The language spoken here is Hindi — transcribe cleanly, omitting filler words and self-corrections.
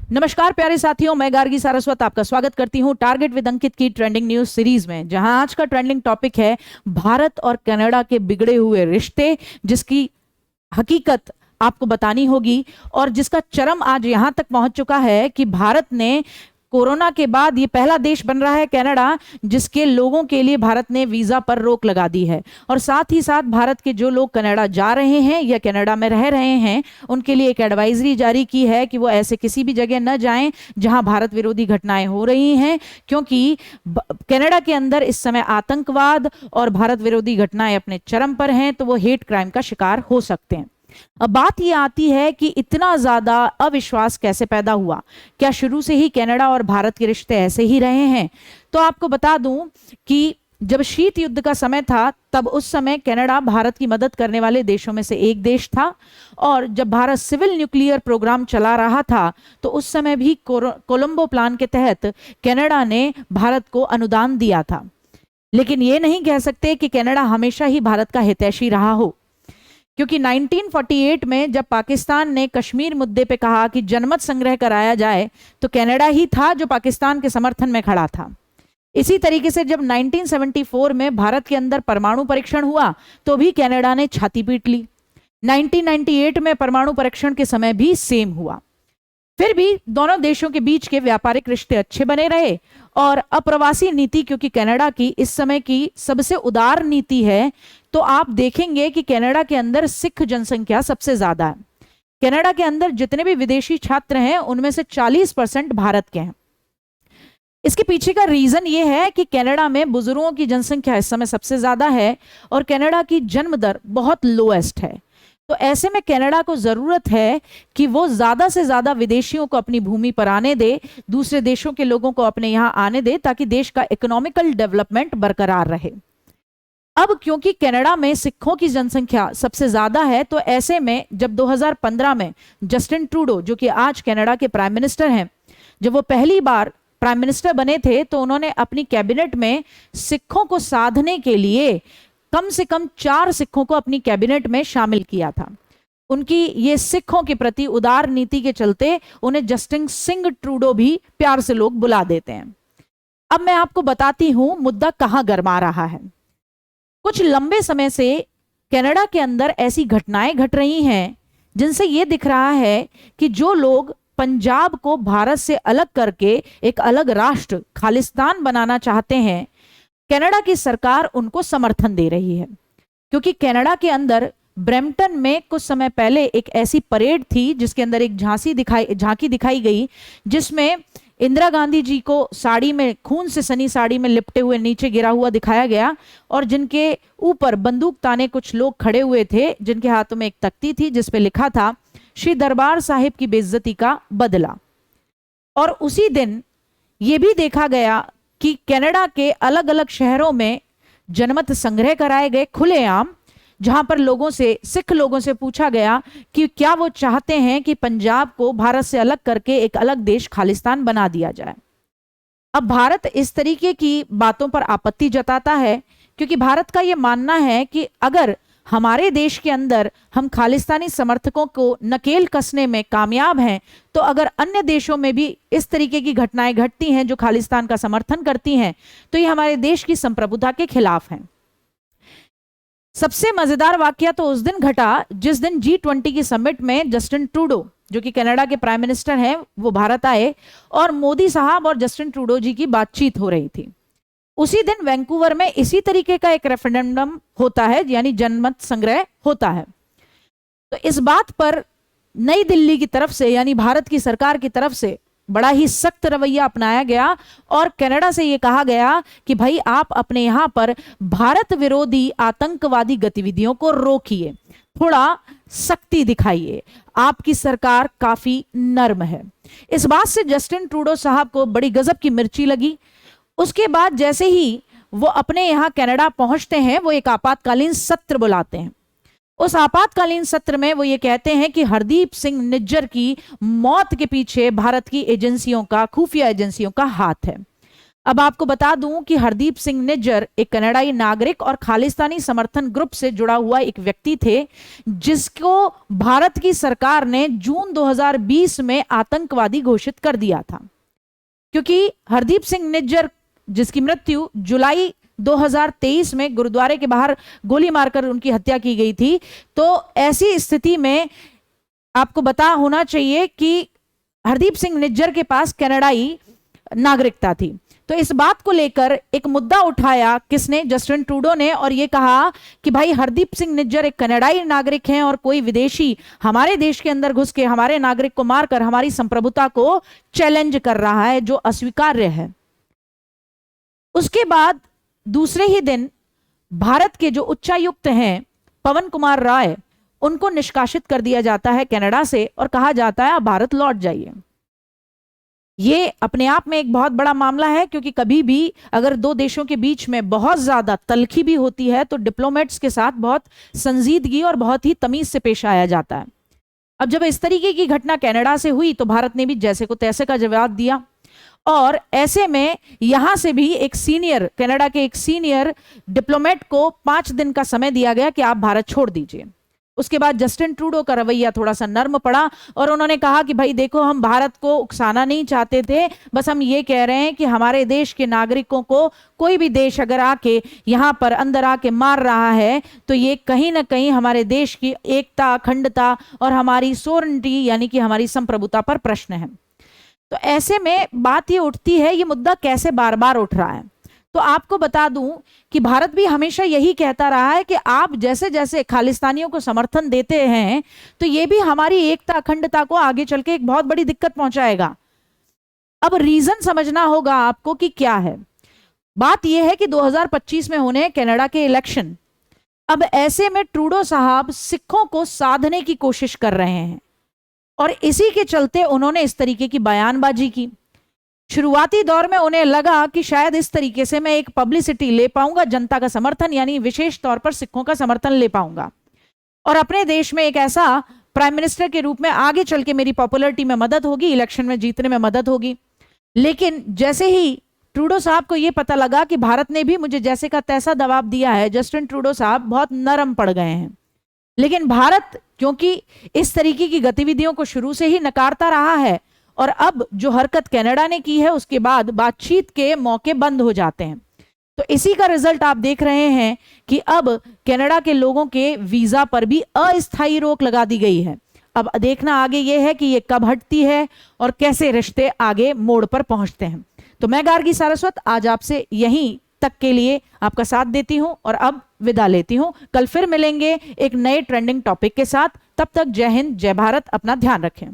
नमस्कार प्यारे साथियों, मैं गार्गी सारस्वत आपका स्वागत करती हूं टारगेट विद अंकित की ट्रेंडिंग न्यूज सीरीज में, जहां आज का ट्रेंडिंग टॉपिक है भारत और कनाडा के बिगड़े हुए रिश्ते, जिसकी हकीकत आपको बतानी होगी और जिसका चरम आज यहां तक पहुंच चुका है कि भारत ने कोरोना के बाद ये पहला देश बन रहा है कनाडा जिसके लोगों के लिए भारत ने वीजा पर रोक लगा दी है। और साथ ही साथ भारत के जो लोग कनाडा जा रहे हैं या कनाडा में रह रहे हैं उनके लिए एक एडवाइजरी जारी की है कि वो ऐसे किसी भी जगह न जाएं जहां भारत विरोधी घटनाएं हो रही हैं, क्योंकि कनाडा के अंदर इस समय आतंकवाद और भारत विरोधी घटनाएं अपने चरम पर हैं, तो वो हेट क्राइम का शिकार हो सकते हैं। अब बात ये आती है कि इतना ज्यादा अविश्वास कैसे पैदा हुआ। क्या शुरू से ही कनाडा और भारत के रिश्ते ऐसे ही रहे हैं? तो आपको बता दूं कि जब शीत युद्ध का समय था तब उस समय कनाडा भारत की मदद करने वाले देशों में से एक देश था, और जब भारत सिविल न्यूक्लियर प्रोग्राम चला रहा था तो उस समय भी कोलंबो प्लान के तहत कनाडा ने भारत को अनुदान दिया था। लेकिन ये नहीं कह सकते कि कनाडा हमेशा ही भारत का हितैषी रहा हो, क्योंकि 1948 में जब पाकिस्तान ने कश्मीर मुद्दे पे कहा कि जनमत संग्रह कराया जाए तो कनाडा ही था जो पाकिस्तान के समर्थन में खड़ा था। इसी तरीके से जब 1974 में भारत के अंदर परमाणु परीक्षण हुआ तो भी कनाडा ने छाती पीट ली। 1998 में परमाणु परीक्षण के समय भी सेम हुआ। फिर भी दोनों देशों के बीच के व्यापारिक रिश्ते अच्छे बने रहे। और अप्रवासी नीति, क्योंकि कनाडा की इस समय की सबसे उदार नीति है, तो आप देखेंगे कि कनाडा के अंदर सिख जनसंख्या सबसे ज्यादा है। कनाडा के अंदर जितने भी विदेशी छात्र हैं उनमें से 40% भारत के हैं। इसके पीछे का रीजन ये है कि कनाडा में बुजुर्गों की जनसंख्या इस समय सबसे ज्यादा है और कनाडा की जन्म दर बहुत लोएस्ट है। तो ऐसे में कनाडा को जरूरत है कि वो ज्यादा से ज्यादा विदेशियों को अपनी भूमि पर आने दे, दूसरे देशों के लोगों को अपने यहाँ आने दे, ताकि देश का इकोनॉमिकल डेवलपमेंट बरकरार रहे। अब क्योंकि कनाडा में सिखों की जनसंख्या सबसे ज्यादा है, तो ऐसे में जब 2015 में जस्टिन ट्रूडो, जो कि आज कनाडा के प्राइम मिनिस्टर हैं, जब वो पहली बार प्राइम मिनिस्टर बने थे तो उन्होंने अपनी कैबिनेट में सिखों को साधने के लिए कम से कम 4 सिखों को अपनी कैबिनेट में शामिल किया था। उनकी ये सिखों के प्रति उदार नीति के चलते उन्हें जस्टिन सिंह ट्रूडो भी प्यार से लोग बुला देते हैं। अब मैं आपको बताती हूं मुद्दा कहां गरमा रहा है। कुछ लंबे समय से कनाडा के अंदर ऐसी घटनाएं घट रही हैं जिनसे यह दिख रहा है कि जो लोग पंजाब को भारत से अलग करके एक अलग राष्ट्र खालिस्तान बनाना चाहते हैं, कनाडा की सरकार उनको समर्थन दे रही है। क्योंकि कनाडा के अंदर ब्रैम्पटन में कुछ समय पहले एक ऐसी परेड थी जिसके अंदर एक झांकी दिखाई गई, जिसमें इंदिरा गांधी जी को साड़ी में, खून से सनी साड़ी में लिपटे हुए नीचे गिरा हुआ दिखाया गया, और जिनके ऊपर बंदूक ताने कुछ लोग खड़े हुए थे, जिनके हाथों में एक तख्ती थी जिसपे लिखा था श्री दरबार साहिब की बेइज्जती का बदला। और उसी दिन ये भी देखा गया कि कनाडा के अलग अलग शहरों में जनमत संग्रह कराए गए खुलेआम, जहां पर सिख लोगों से पूछा गया कि क्या वो चाहते हैं कि पंजाब को भारत से अलग करके एक अलग देश खालिस्तान बना दिया जाए। अब भारत इस तरीके की बातों पर आपत्ति जताता है, क्योंकि भारत का यह मानना है कि अगर हमारे देश के अंदर हम खालिस्तानी समर्थकों को नकेल कसने में कामयाब हैं, तो अगर अन्य देशों में भी इस तरीके की घटनाएं घटती हैं जो खालिस्तान का समर्थन करती हैं, तो ये हमारे देश की संप्रभुता के खिलाफ हैं। सबसे मजेदार वाकया तो उस दिन घटा जिस दिन G20 की समिट में जस्टिन ट्रूडो, जो कि कनाडा के प्राइम मिनिस्टर हैं, वो भारत आए और मोदी साहब और जस्टिन ट्रूडो जी की बातचीत हो रही थी। उसी दिन वैंकूवर में इसी तरीके का एक रेफरेंडम होता है, यानी जनमत संग्रह होता है। तो इस बात पर नई दिल्ली की तरफ से, यानी भारत की सरकार की तरफ से बड़ा ही सख्त रवैया अपनाया गया और कनाडा से यह कहा गया कि भाई आप अपने यहां पर भारत विरोधी आतंकवादी गतिविधियों को रोकिए, थोड़ा सख्ती दिखाइए, आपकी सरकार काफी नर्म है। इस बात से जस्टिन ट्रूडो साहब को बड़ी गजब की मिर्ची लगी। उसके बाद जैसे ही वो अपने यहाँ कनाडा पहुंचते हैं, वो एक आपातकालीन सत्र बुलाते हैं। उस आपातकालीन सत्र में वो ये कहते हैं कि हरदीप सिंह निज्जर की मौत के पीछे भारत की एजेंसियों का, खुफिया एजेंसियों का हाथ है। अब आपको बता दूं कि हरदीप सिंह निज्जर एक कनाडाई नागरिक और खालिस्तानी समर्थन ग्रुप से जुड़ा हुआ एक व्यक्ति थे, जिसको भारत की सरकार ने जून 2020 में आतंकवादी घोषित कर दिया था। क्योंकि हरदीप सिंह निज्जर, जिसकी मृत्यु जुलाई 2023 में गुरुद्वारे के बाहर गोली मारकर उनकी हत्या की गई थी, तो ऐसी स्थिति में आपको बता होना चाहिए कि हरदीप सिंह निज्जर के पास कनाडाई नागरिकता थी। तो इस बात को लेकर एक मुद्दा उठाया किसने? जस्टिन ट्रूडो ने, और यह कहा कि भाई हरदीप सिंह निज्जर एक कनाडाई नागरिक हैं और कोई विदेशी हमारे देश के अंदर घुस के हमारे नागरिक को मारकर हमारी संप्रभुता को चैलेंज कर रहा है, जो अस्वीकार्य है। उसके बाद दूसरे ही दिन भारत के जो उच्चायुक्त हैं पवन कुमार राय, उनको निष्कासित कर दिया जाता है कनाडा से और कहा जाता है आप भारत लौट जाइए। ये अपने आप में एक बहुत बड़ा मामला है, क्योंकि कभी भी अगर दो देशों के बीच में बहुत ज्यादा तलखी भी होती है तो डिप्लोमेट्स के साथ बहुत संजीदगी और बहुत ही तमीज से पेश आया जाता है। अब जब इस तरीके की घटना कनाडा से हुई तो भारत ने भी जैसे को तैसे का जवाब दिया, और ऐसे में यहां से भी एक सीनियर, कनाडा के एक सीनियर डिप्लोमेट को 5 दिन का समय दिया गया कि आप भारत छोड़ दीजिए। उसके बाद जस्टिन ट्रूडो का रवैया थोड़ा सा नर्म पड़ा और उन्होंने कहा कि भाई देखो, हम भारत को उकसाना नहीं चाहते थे, बस हम ये कह रहे हैं कि हमारे देश के नागरिकों को कोई भी देश अगर आके यहाँ पर अंदर आके मार रहा है तो ये कहीं ना कहीं हमारे देश की एकता, अखंडता और हमारी सोवरेनिटी यानी कि हमारी संप्रभुता पर प्रश्न है। तो ऐसे में बात ये उठती है, ये मुद्दा कैसे बार बार उठ रहा है? तो आपको बता दूं कि भारत भी हमेशा यही कहता रहा है कि आप जैसे जैसे खालिस्तानियों को समर्थन देते हैं तो ये भी हमारी एकता, अखंडता को आगे चल के एक बहुत बड़ी दिक्कत पहुंचाएगा। अब रीजन समझना होगा आपको कि क्या है। बात यह है कि 2025 में होने कनाडा के इलेक्शन। अब ऐसे में ट्रूडो साहब सिखों को साधने की कोशिश कर रहे हैं और इसी के चलते उन्होंने इस तरीके की बयानबाजी की। शुरुआती दौर में उन्हें लगा कि शायद इस तरीके से मैं एक पब्लिसिटी ले पाऊंगा, जनता का समर्थन यानी विशेष तौर पर सिखों का समर्थन ले पाऊंगा और अपने देश में एक ऐसा प्राइम मिनिस्टर के रूप में आगे चल के मेरी पॉपुलैरिटी में मदद होगी, इलेक्शन में जीतने में मदद होगी। लेकिन जैसे ही ट्रूडो साहब को यह पता लगा कि भारत ने भी मुझे जैसे का तैसा दबाव दिया है, जस्टिन ट्रूडो साहब बहुत नरम पड़ गए हैं। लेकिन भारत क्योंकि इस तरीके की गतिविधियों को शुरू से ही नकारता रहा है और अब जो हरकत कनाडा ने की है उसके बाद बातचीत के मौके बंद हो जाते हैं। तो इसी का रिजल्ट आप देख रहे हैं कि अब कनाडा के लोगों के वीजा पर भी अस्थायी रोक लगा दी गई है। अब देखना आगे यह है कि ये कब हटती है और कैसे रिश्ते आगे मोड़ पर पहुंचते हैं। तो मैं गार्गी सारस्वत आज आपसे यहीं तक के लिए आपका साथ देती हूं और अब विदा लेती हूं। कल फिर मिलेंगे एक नए ट्रेंडिंग टॉपिक के साथ। तब तक जय हिंद, जय भारत, अपना ध्यान रखें।